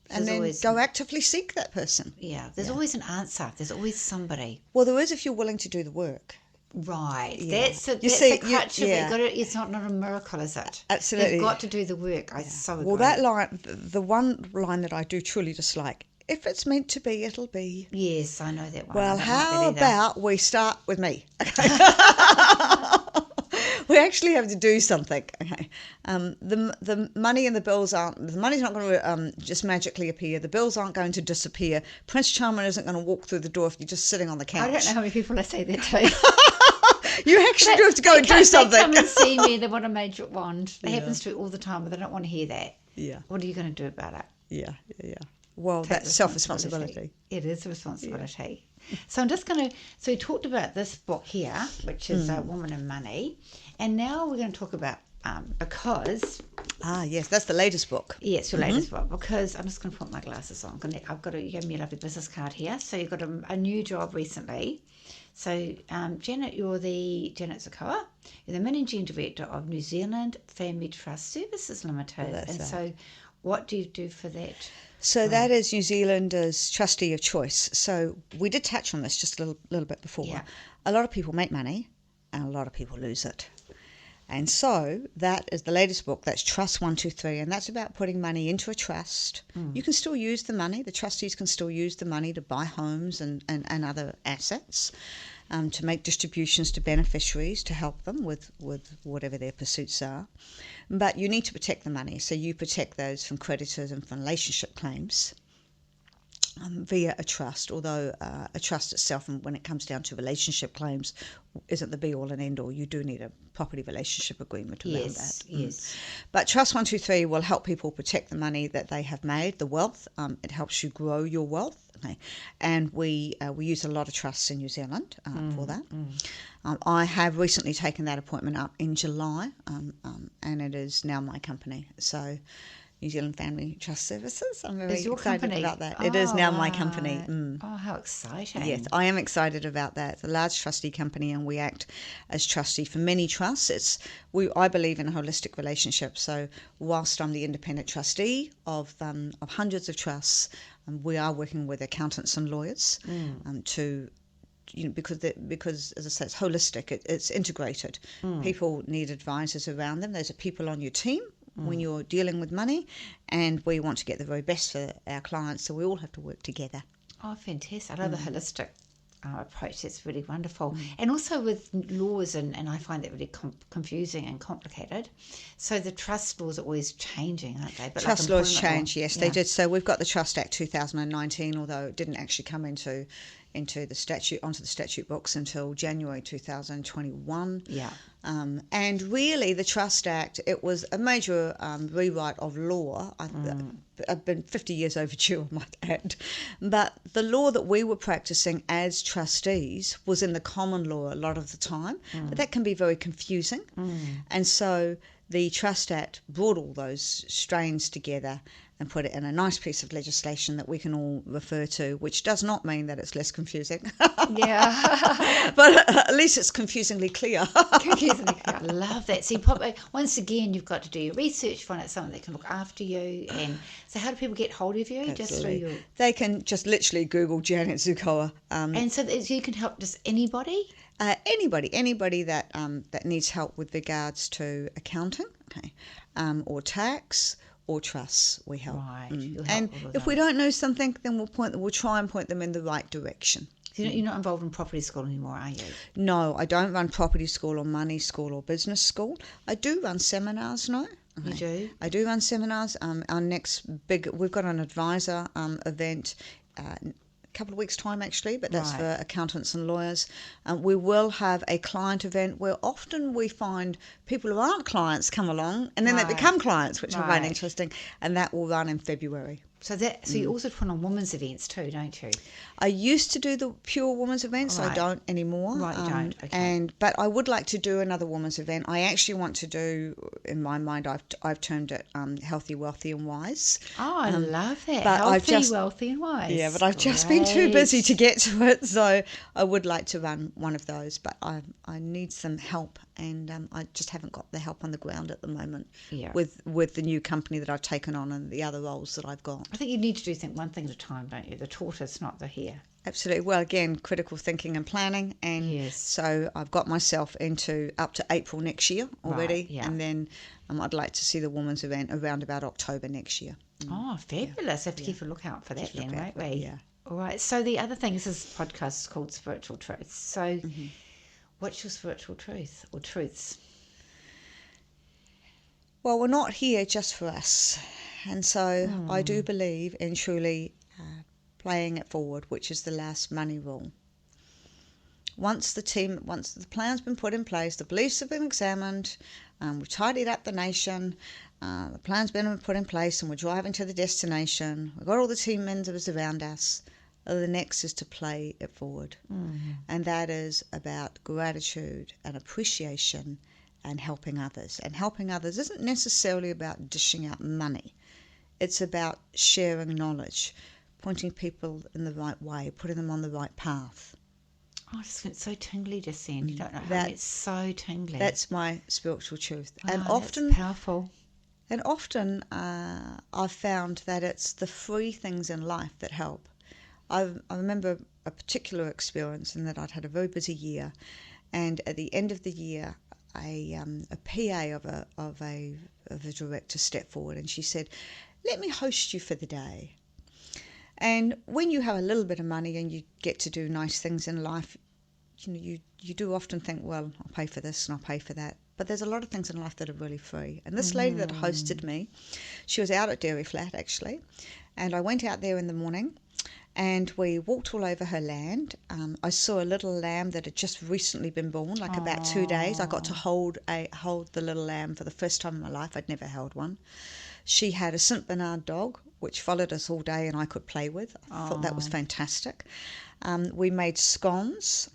[SPEAKER 2] And then go actively seek that person.
[SPEAKER 1] Yeah, there's always an answer. There's always somebody.
[SPEAKER 2] Well, there is if you're willing to do the work.
[SPEAKER 1] Right.
[SPEAKER 2] Yeah.
[SPEAKER 1] That's the crutch of it. It's not a miracle, is it?
[SPEAKER 2] Absolutely.
[SPEAKER 1] You've got to do the work. I so agree.
[SPEAKER 2] Well, that line, the one line that I do truly dislike, if it's meant to be, it'll be.
[SPEAKER 1] Yes, I know that one.
[SPEAKER 2] Well, how about we start with me? Okay. We actually have to do something. Okay. The money and the bills the money's not going to just magically appear. The bills aren't going to disappear. Prince Charming isn't going to walk through the door if you're just sitting on the couch.
[SPEAKER 1] I don't know how many people I say that to.
[SPEAKER 2] You actually do have to go and do something.
[SPEAKER 1] They come and see me, they want a magic wand. It happens to me all the time, but they don't want to hear that.
[SPEAKER 2] Yeah.
[SPEAKER 1] What are you going to do about it?
[SPEAKER 2] Yeah. Well, that's self-responsibility.
[SPEAKER 1] It is a responsibility. Yeah. So I'm just going to... So we talked about this book here, which is Woman and Money. And now we're going to talk about... because...
[SPEAKER 2] yes, that's the latest book.
[SPEAKER 1] Yeah, it's your latest book. Because I'm just going to put my glasses on. You gave me a lovely business card here. So you've got a new job recently. So, Janet, you're the Janet Xuccoa. You're the Managing Director of New Zealand Family Trust Services Limited. So what do you do for that?
[SPEAKER 2] So that is New Zealand's trustee of choice. So we did touch on this just a little bit before. Yeah. A lot of people make money and a lot of people lose it. And so that is the latest book. That's Trust 123, and that's about putting money into a trust. You can still use the money. The trustees can still use the money to buy homes and other assets, to make distributions to beneficiaries to help them with whatever their pursuits are. But you need to protect the money. So you protect those from creditors and from relationship claims. Via a trust, although a trust itself, and when it comes down to relationship claims, isn't the be-all and end-all. You do need a property relationship agreement around that.
[SPEAKER 1] Yes.
[SPEAKER 2] But Trust 123 will help people protect the money that they have made, the wealth. It helps you grow your wealth. Okay. And we use a lot of trusts in New Zealand for that. I have recently taken that appointment up in July, and it is now my company. So... New Zealand Family Trust Services. I'm very excited about that. It is now my company.
[SPEAKER 1] Oh, how exciting.
[SPEAKER 2] Yes, I am excited about that. It's a large trustee company and we act as trustee for many trusts. I believe in a holistic relationship. So whilst I'm the independent trustee of hundreds of trusts, we are working with accountants and lawyers to... because as I say, it's holistic, it's integrated. People need advisors around them. Those are people on your team when you're dealing with money, and we want to get the very best for our clients, so we all have to work together.
[SPEAKER 1] Oh, fantastic. I love the holistic approach. That's really wonderful. And also with laws, and I find that really confusing and complicated. So the trust laws are always changing, aren't they? But
[SPEAKER 2] trust laws change, yes, they did. So we've got the Trust Act 2019, although it didn't actually come into onto the statute books until January 2021.
[SPEAKER 1] Yeah.
[SPEAKER 2] And really, the Trust Act, it was a major rewrite of law. I've been 50 years overdue, I might add. But the law that we were practicing as trustees was in the common law a lot of the time. But that can be very confusing. And so the Trust Act brought all those strains together and put it in a nice piece of legislation that we can all refer to, which does not mean that it's less confusing.
[SPEAKER 1] Yeah.
[SPEAKER 2] But at least it's confusingly clear.
[SPEAKER 1] Confusingly clear. I love that. So you probably, once again, you've got to do your research, find out someone that can look after you. And so how do people get hold of you?
[SPEAKER 2] Absolutely.
[SPEAKER 1] Just through your...
[SPEAKER 2] They can just literally Google Janet Xuccoa.
[SPEAKER 1] And so you can help just anybody?
[SPEAKER 2] Anybody that needs help with regards to accounting, or tax, or trusts, we help.
[SPEAKER 1] Right.
[SPEAKER 2] And if we don't know something, then we'll try and point them in the right direction.
[SPEAKER 1] So you're not involved in property school anymore, are you?
[SPEAKER 2] No, I don't run property school or money school or business school. I do run seminars now.
[SPEAKER 1] You do?
[SPEAKER 2] I do run seminars. Our next we've got an advisor event a couple of weeks' time actually, but that's for accountants and lawyers. We will have a client event where often we find people who aren't clients come along and then they become clients, which I find interesting, and that will run in February.
[SPEAKER 1] So you also put on women's events too, don't you?
[SPEAKER 2] I used to do the pure women's events. I don't anymore.
[SPEAKER 1] Right, you don't. Okay.
[SPEAKER 2] But I would like to do another women's event. I actually want to do, in my mind, I've termed it Healthy, Wealthy and Wise.
[SPEAKER 1] Oh, I love that.
[SPEAKER 2] But
[SPEAKER 1] Healthy, wealthy and wise.
[SPEAKER 2] Yeah, but I've just been too busy to get to it. So I would like to run one of those, but I need some help, and I just haven't got the help on the ground at the moment with the new company that I've taken on and the other roles that I've got.
[SPEAKER 1] I think you need to do one thing at a time, don't you? The tortoise, not the hare.
[SPEAKER 2] Absolutely. Well, again, critical thinking and planning, and so I've got myself up to April next year already, and then I'd like to see the women's event around about October next year.
[SPEAKER 1] Oh, fabulous! Have to keep a lookout for that then, won't we?
[SPEAKER 2] Yeah.
[SPEAKER 1] All right. So the other thing is this podcast is called Spiritual Truths. So, what's your spiritual truth or truths?
[SPEAKER 2] Well, we're not here just for us, and so I do believe in truly playing it forward, which is the last money rule. Once the plan's been put in place, the beliefs have been examined, we've tidied up the nation, the plan's been put in place and we're driving to the destination, we've got all the team members around us, the next is to play it forward. And that is about gratitude and appreciation and helping others. And helping others isn't necessarily about dishing out money. It's about sharing knowledge, pointing people in the right way, putting them on the right path.
[SPEAKER 1] Oh, it's so tingly just then. You don't know how it's so tingly.
[SPEAKER 2] That's my spiritual truth.
[SPEAKER 1] Oh,
[SPEAKER 2] and often,
[SPEAKER 1] that's powerful.
[SPEAKER 2] And often I've found that it's the free things in life that help. I remember a particular experience in that I'd had a very busy year, and at the end of the year, a PA of a director stepped forward and she said, "Let me host you for the day." And when you have a little bit of money and you get to do nice things in life, you do often think, well, I'll pay for this and I'll pay for that. But there's a lot of things in life that are really free. And this lady that hosted me, she was out at Dairy Flat actually, and I went out there in the morning and we walked all over her land. I saw a little lamb that had just recently been born, like about 2 days. I got to hold the little lamb for the first time in my life. I'd never held one. She had a St. Bernard dog, which followed us all day and I could play with. I thought that was fantastic. We made scones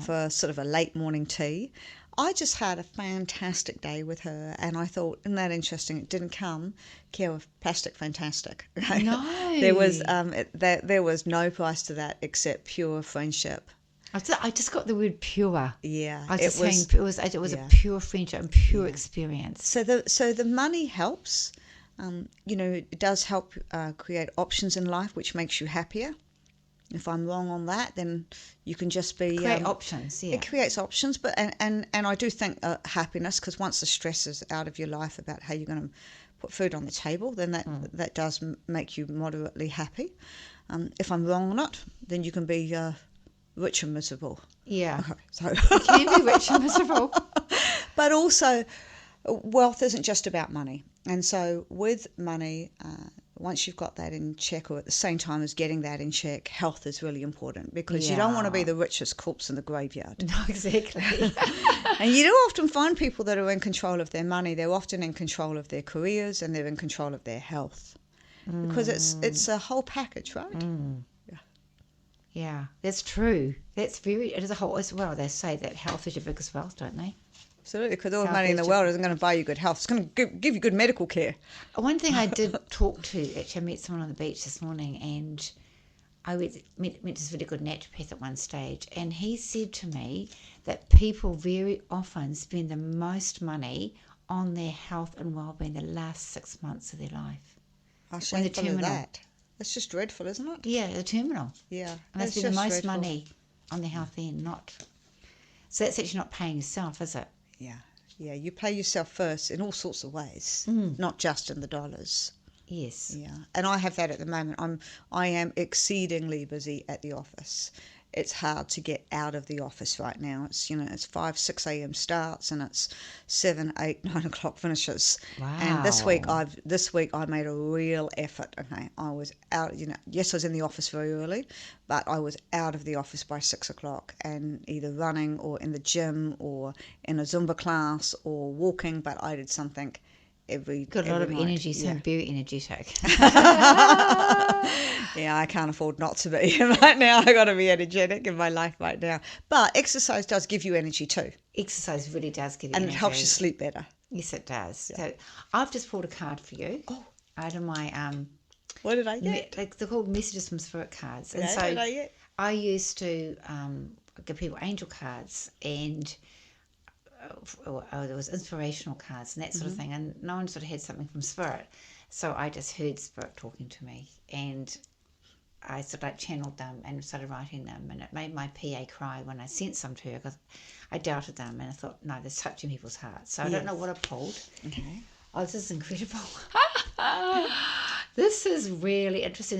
[SPEAKER 2] for sort of a late morning tea. I just had a fantastic day with her, and I thought, isn't that interesting? It didn't come care of plastic fantastic.
[SPEAKER 1] No.
[SPEAKER 2] There was no price to that except pure friendship.
[SPEAKER 1] I just got the word pure.
[SPEAKER 2] Yeah,
[SPEAKER 1] it was a pure friendship and pure experience.
[SPEAKER 2] So the money helps. It does help create options in life, which makes you happier. If I'm wrong on that, then you can just be
[SPEAKER 1] create options. Yeah,
[SPEAKER 2] it creates options, but and I do think happiness, because once the stress is out of your life about how you're going to put food on the table, then that does make you moderately happy. If I'm wrong on it, then you can be rich and miserable.
[SPEAKER 1] Yeah,
[SPEAKER 2] okay, so
[SPEAKER 1] you can be rich and miserable.
[SPEAKER 2] But also, wealth isn't just about money, and so with money, once you've got that in check, or at the same time as getting that in check, health is really important, because you don't want to be the richest corpse in the graveyard.
[SPEAKER 1] No, exactly.
[SPEAKER 2] And you do often find people that are in control of their money. They're often in control of their careers, and they're in control of their health, because it's a whole package, right?
[SPEAKER 1] Yeah, that's true. It is a whole, as well, they say that health is your biggest wealth, don't they?
[SPEAKER 2] Absolutely, because all the money in the world isn't going to buy you good health. It's going to give you good medical care.
[SPEAKER 1] One thing I did talk to, actually, I met someone on the beach this morning, and I met this really good naturopath at one stage, and he said to me that people very often spend the most money on their health and well-being the last 6 months of their life.
[SPEAKER 2] How shameful is that? That's just dreadful, isn't it?
[SPEAKER 1] Yeah, the terminal.
[SPEAKER 2] Yeah.
[SPEAKER 1] And they spend the most money on their health then, so that's actually not paying yourself, is it?
[SPEAKER 2] Yeah, you pay yourself first in all sorts of ways, not just in the dollars.
[SPEAKER 1] Yes.
[SPEAKER 2] Yeah, and I have that at the moment. I am exceedingly busy at the office. It's hard to get out of the office right now. It's 5, 6 a.m. starts, and it's 7, 8, 9 o'clock finishes.
[SPEAKER 1] Wow.
[SPEAKER 2] And this week I made a real effort. Okay, I was out. Yes, I was in the office very early, but I was out of the office by 6 o'clock, and either running or in the gym or in a Zumba class or walking. But I did something
[SPEAKER 1] got a lot of
[SPEAKER 2] night.
[SPEAKER 1] energy, so I'm very energetic.
[SPEAKER 2] Yeah, I can't afford not to be right now. I got to be energetic in my life right now. But exercise does give you energy too.
[SPEAKER 1] Exercise really does give you
[SPEAKER 2] energy.
[SPEAKER 1] energy.
[SPEAKER 2] And it helps you sleep better.
[SPEAKER 1] Yes, it does.
[SPEAKER 2] Yeah.
[SPEAKER 1] So I've just pulled a card for you.
[SPEAKER 2] Oh.
[SPEAKER 1] Out of my
[SPEAKER 2] what did I get?
[SPEAKER 1] They're called Messages from Spirit cards. And
[SPEAKER 2] what did I get?
[SPEAKER 1] I used to give people angel cards, and there was inspirational cards and that sort of thing, and no one sort of had something from Spirit, so I just heard Spirit talking to me, and I sort of channeled them and started writing them, and it made my PA cry when I sent some to her, because I doubted them, and I thought, no, they're touching people's hearts. So I don't know what I pulled.
[SPEAKER 2] Okay.
[SPEAKER 1] Oh, this is incredible. This is really interesting.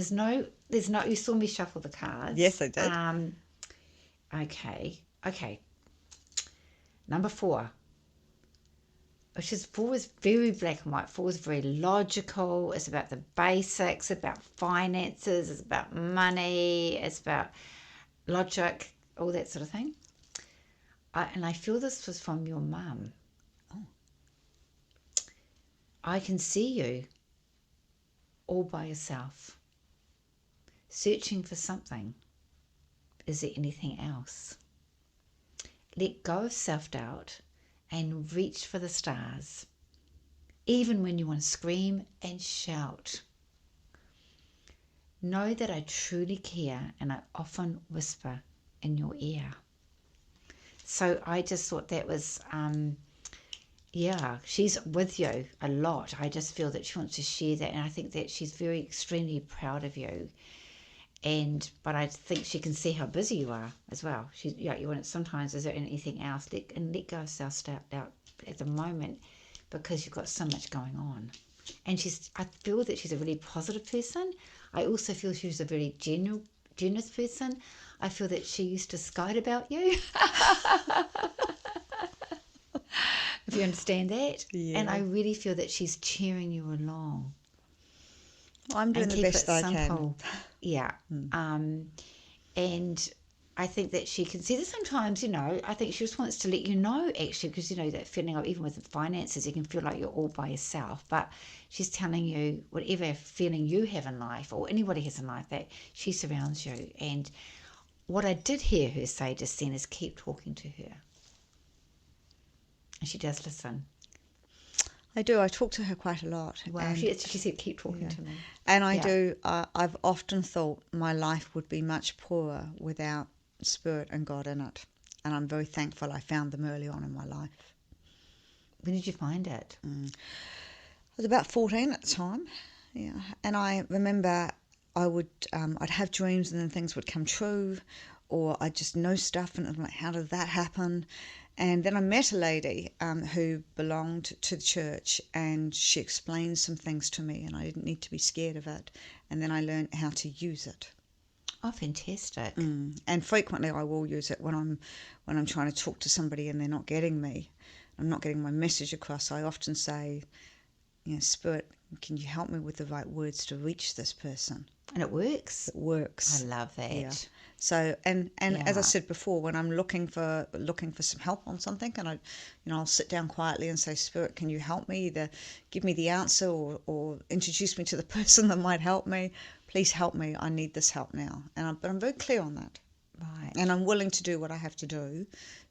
[SPEAKER 1] There's no. You saw me shuffle the cards.
[SPEAKER 2] Yes, I did.
[SPEAKER 1] Okay. Number 4, which is 4 is very black and white. 4 is very logical. It's about the basics, about finances, it's about money, it's about logic, all that sort of thing. And I feel this was from your mum.
[SPEAKER 2] Oh.
[SPEAKER 1] I can see you all by yourself, searching for something. Is there anything else? Let go of self-doubt and reach for the stars, even when you want to scream and shout. Know that I truly care, and I often whisper in your ear. So I just thought that was, she's with you a lot. I just feel that she wants to share that, and I think that she's very extremely proud of you. But I think she can see how busy you are as well. You want sometimes, is there anything else? Let go of self-doubt at the moment, because you've got so much going on. And I feel that she's a really positive person. I also feel she's a very generous person. I feel that she used to skite about you. If you understand that.
[SPEAKER 2] Yeah.
[SPEAKER 1] And I really feel that she's cheering you along.
[SPEAKER 2] I'm doing the best I can.
[SPEAKER 1] Yeah. And I think that she can see that sometimes, I think she just wants to let you know, actually, because, that feeling of, even with the finances, you can feel like you're all by yourself. But she's telling you whatever feeling you have in life, or anybody has in life, that she surrounds you. And what I did hear her say just then is keep talking to her. And she does listen.
[SPEAKER 2] I do. I talk to her quite a lot.
[SPEAKER 1] Wow. She said, keep talking to me.
[SPEAKER 2] And I do. I've often thought my life would be much poorer without Spirit and God in it. And I'm very thankful I found them early on in my life.
[SPEAKER 1] When did you find it?
[SPEAKER 2] I was about 14 at the time. Yeah. And I remember I'd have dreams, and then things would come true, or I'd just know stuff, and I'm like, how did that happen? And then I met a lady who belonged to the church, and she explained some things to me, and I didn't need to be scared of it. And then I learned how to use it.
[SPEAKER 1] Oh, fantastic!
[SPEAKER 2] And frequently I will use it when I'm trying to talk to somebody and they're not getting me. I'm not getting my message across. I often say, Spirit, can you help me with the right words to reach this person?
[SPEAKER 1] And it works.
[SPEAKER 2] It works.
[SPEAKER 1] I love that.
[SPEAKER 2] Yeah. So and as I
[SPEAKER 1] Yeah.
[SPEAKER 2] said before, when I'm looking for some help on something, and I'll sit down quietly and say, Spirit, can you help me? Either give me the answer or introduce me to the person that might help me. Please help me. I need this help now. But I'm very clear on that.
[SPEAKER 1] Right.
[SPEAKER 2] And I'm willing to do what I have to do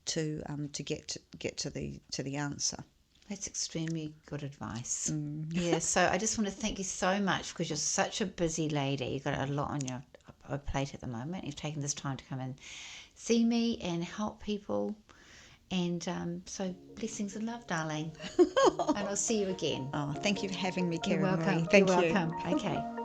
[SPEAKER 2] to get to the answer.
[SPEAKER 1] That's extremely good advice. Yeah, so I just want to thank you so much, because you're such a busy lady. You've got a lot on your plate at the moment. You've taken this time to come and see me and help people. And so blessings and love, darling. And I'll see you again.
[SPEAKER 2] Oh, thank you for having me,
[SPEAKER 1] You're
[SPEAKER 2] Kerry-Marie.
[SPEAKER 1] welcome.
[SPEAKER 2] Thank
[SPEAKER 1] You're
[SPEAKER 2] you.
[SPEAKER 1] welcome. Okay.